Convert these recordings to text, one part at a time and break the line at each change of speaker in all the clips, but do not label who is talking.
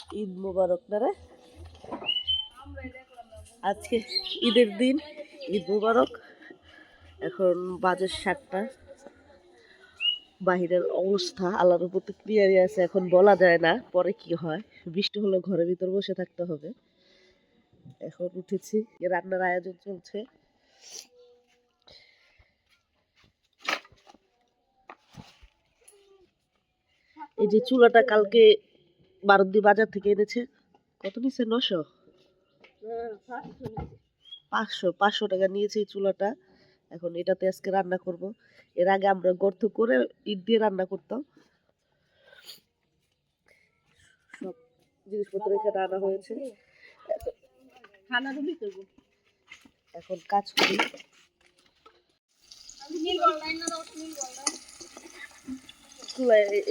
ঈদ মোবারক না রে, আজকে ঈদের দিন। ঈদ মোবারক। এখন বাজে 7টা। বাহিরের অবস্থা আল্লাহর প্রতি ক্লিয়ারই আছে, এখন বলা যায় না পরে কি হয়। বৃষ্টি হলে ঘরের ভিতর বসে থাকতে হবে। এখন উঠেছি, রান্নার আয়োজন চলছে। এই যে চুলাটা কালকে বারুদ্দি বাজার থেকে এনেছে। কত নিচ্ছে? 900, 500 টাকা নিয়েছে এই চুলাটা। এখন এটাতে আজকে রান্না করব। এর আগে আমরা গর্ত করে ইট দিয়ে রান্না করতাম। সব জিনিসপত্র এখানে আনা হয়েছে। এখন কাজ করি।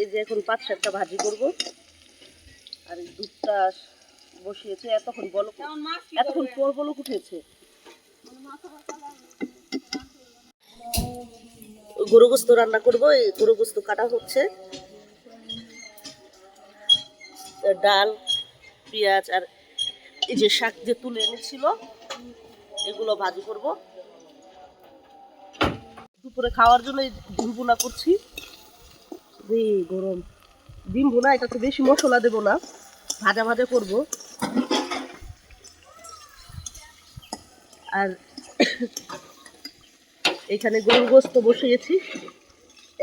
এই যে এখন 5-7টা ভাজি করব। আর এই দুধটা বসিয়েছে। এতক্ষণ পর বলক উঠেছে। গরু গোস্ত রান্না করব। এই গরু গোস্ত কাটা হচ্ছে। ডাল, পেঁয়াজ আর এই যে শাক যে তুলে এনেছিল এগুলো ভাজি করব। দুপুরে খাওয়ার জন্য ডিম ভুনা করছি। গরম ডিম ভুনা, এটা তো বেশি মশলা দেব না, ভাজা ভাজা করব। আর এখানে গরুর গোস্ত বসিয়েছি।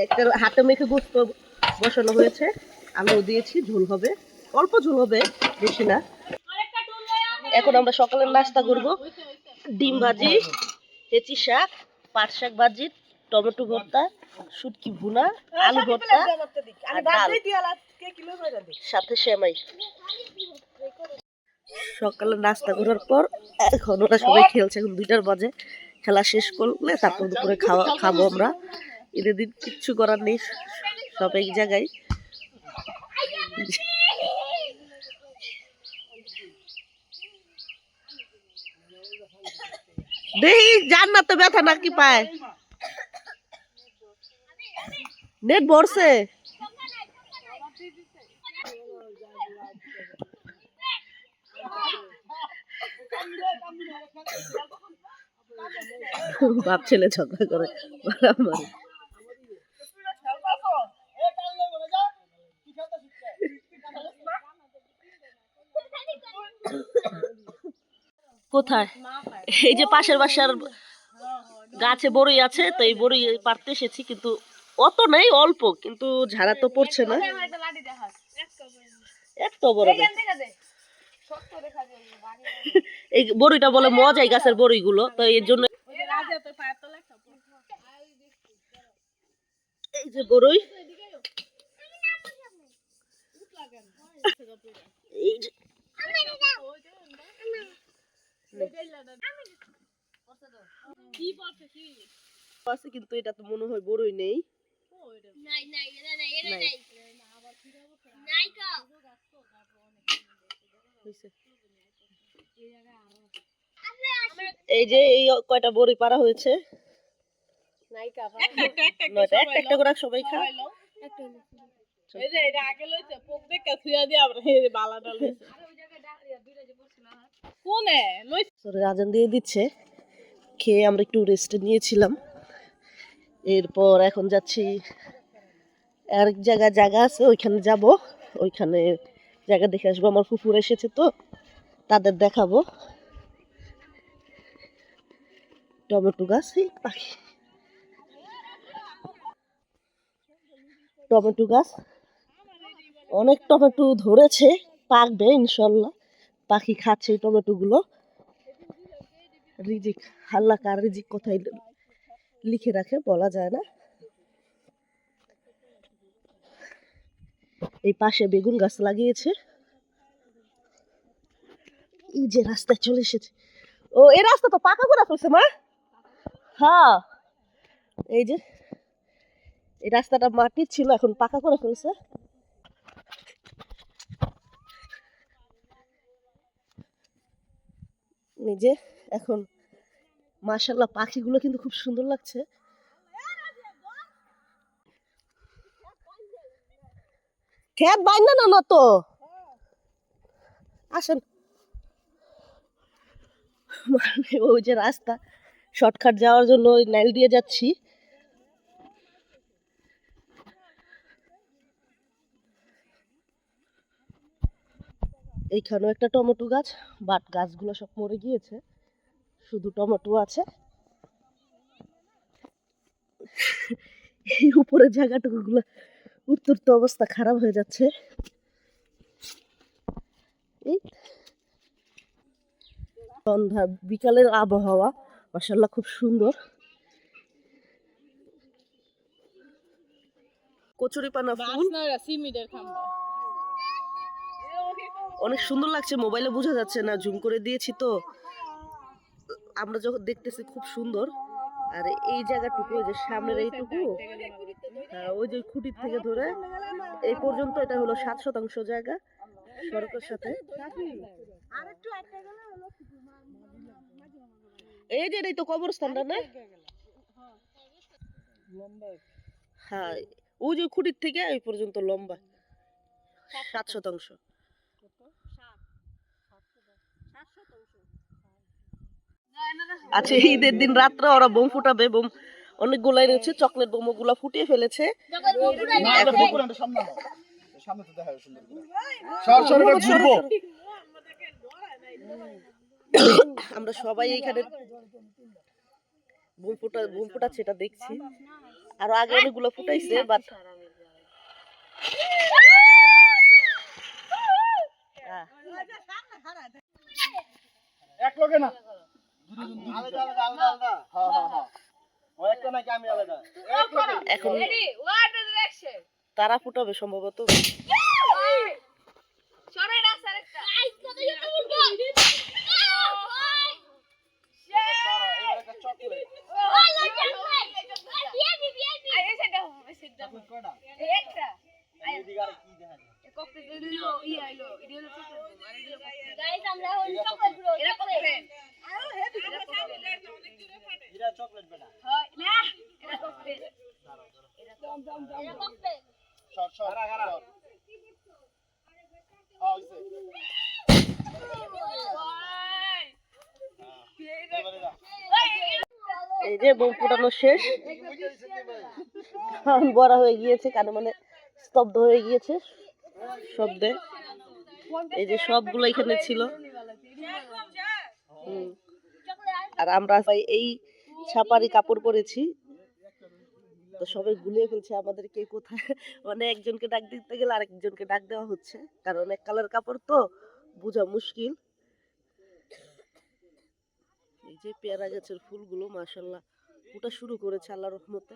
একটা হাতে মেখে গোস্ত বসানো হয়েছে, আলু দিয়েছি, ঝোল হবে, অল্প ঝোল হবে, বেশি না। এখন আমরা সকালের নাস্তা করব। ডিম ভাজি, হেঁচি শাক, পাট শাক ভাজি, টমেটো ভর্তা, শুটকি ভুনা, আলু ভর্তা আর ডাল, সাথে সেমাই। সকালে নাস্তা করার পর এখন ওরা সবাই খেলছে। এখন 2টার বাজে। খেলা শেষ করলে তারপর দুপুরে খাবো আমরা। ঈদের দিন কিচ্ছু করার নেই, সব এক জায়গায়। দেখি জান্নাত তো ব্যথা নাকি পায়। নেট ভরছে। বাপ ছেলে ঝগড়া করে মারামারি। কোথায়? এই যে পাশের বাসার গাছে বড়ই আছে, তো এই বড়ই পারতে এসেছি, কিন্তু অত নাই, অল্প, কিন্তু ঝাড়া তো পড়ছে না। এত বড় এই বড়িটা বলে মজা, এই গাছের বড়িগুলো, তো এর জন্য। এই যে বড়ই, এই যে আছে, কিন্তু এটা তো মনে হয় বড়ই নেই। এই যে এই কয়টা বড়ি পারা হয়েছে। একটা করে সবাই খায়। আজান দিয়ে দিচ্ছে, খেয়ে আমরা একটু রেস্ট নিয়েছিলাম। এরপর এখন যাচ্ছি আরেক জায়গায়, জায়গা আছে ওইখানে যাব। ওইখানে জায়গা দেখে আসবো। আমার ফুফুর এসেছে, তো তাদের দেখাবো। টমেটো গাছ, এই পাখি, টমেটো গাছ, অনেক টমেটো ধরেছে, পাকবে ইনশাল্লাহ। পাখি খাচ্ছে এই টমেটো গুলো। রিজিক, আল্লাহ কার রিজিক কোথায় লিখে রাখে বলা যায় না। এই পাশে বেগুন গাছ লাগিয়েছে। এই যে রাস্তায় চলে এসেছে। ও, এই রাস্তা তো পাকা করে ফেলছে মা। হ্যাঁ, এই যে এই রাস্তাটা মাটির ছিল, এখন পাকা করে ফেলছে। এই যে এখন মাশাআল্লাহ পাখিগুলো কিন্তু খুব সুন্দর লাগছে। খেত বাইনা না তো আসেন। মানে ওই যে রাস্তা শর্টকাট যাওয়ার জন্য ওই নাইল দিয়ে যাচ্ছি। এইখানেও একটা টমেটো গাছ, বাট গাছগুলো সব মরে গিয়েছে, শুধু টমেটো আছে। এই উপরের জায়গাটুকু গুলো উঠতে উঠতে অবস্থা খারাপ হয়ে যাচ্ছে। এই সন্ধ্যা বিকালের আবহাওয়া মাশাআল্লাহ খুব সুন্দর। কচুরিপানা ফুল অনেক সুন্দর লাগছে, মোবাইলে বোঝা যাচ্ছে না, জুম করে দিয়েছি তো আমরা যখন দেখতেছি খুব সুন্দর। আর এই জায়গাটুকু, ওই যে সামনের এইটুকু, ওই যে খুঁটির থেকে ধরে এই পর্যন্ত, এটা হলো 7% জায়গা সড়কের সাথে। এই যে এটাই তো কবরস্থানটা না? হ্যাঁ, ওই যে খুঁটির থেকে এই পর্যন্ত লম্বা 7%। আচ্ছা, ঈদের দিন রাত্রে ওরা বোম ফুটাবে, বোম অনেকগুলো এনেছে, চকলেট বোম গুলা ফুটিয়ে ফেলেছে। আমরা সবাই এইখানে বোম ফুটাচ্ছে, এটা দেখছি। আরো আগে অনেকগুলো ফুটাইছে, বাট
এক লগে না, আলাদা আলাদা আলাদা আলাদা। হ্যাঁ হ্যাঁ হ্যাঁ, ও একটা নাকি আমি আলাদা।
এখন তারা ফুটাবে সম্ভবত। এই যে বোম ফুটানো শেষ, কান বড় হয়ে গিয়েছে, কানে মানে স্তব্ধ হয়ে গিয়েছে শব্দে। এই যে সবগুলো এখানে ছিল। আর আমরা এই ছাপারি কাপড় পরেছি, তো সবাই গুলিয়ে ফেলছে আমাদের কে কোথায়, মানে একজনকে ডাক দিতে গেলে আরেকজনকে ডাক দেওয়া হচ্ছে, কারণ এক কালার কাপড় তো বোঝা মুশকিল। এই যে পেয়ারা গাছের ফুলগুলো মাশাআল্লাহ ফুটা শুরু করেছে আল্লাহর রহমতে।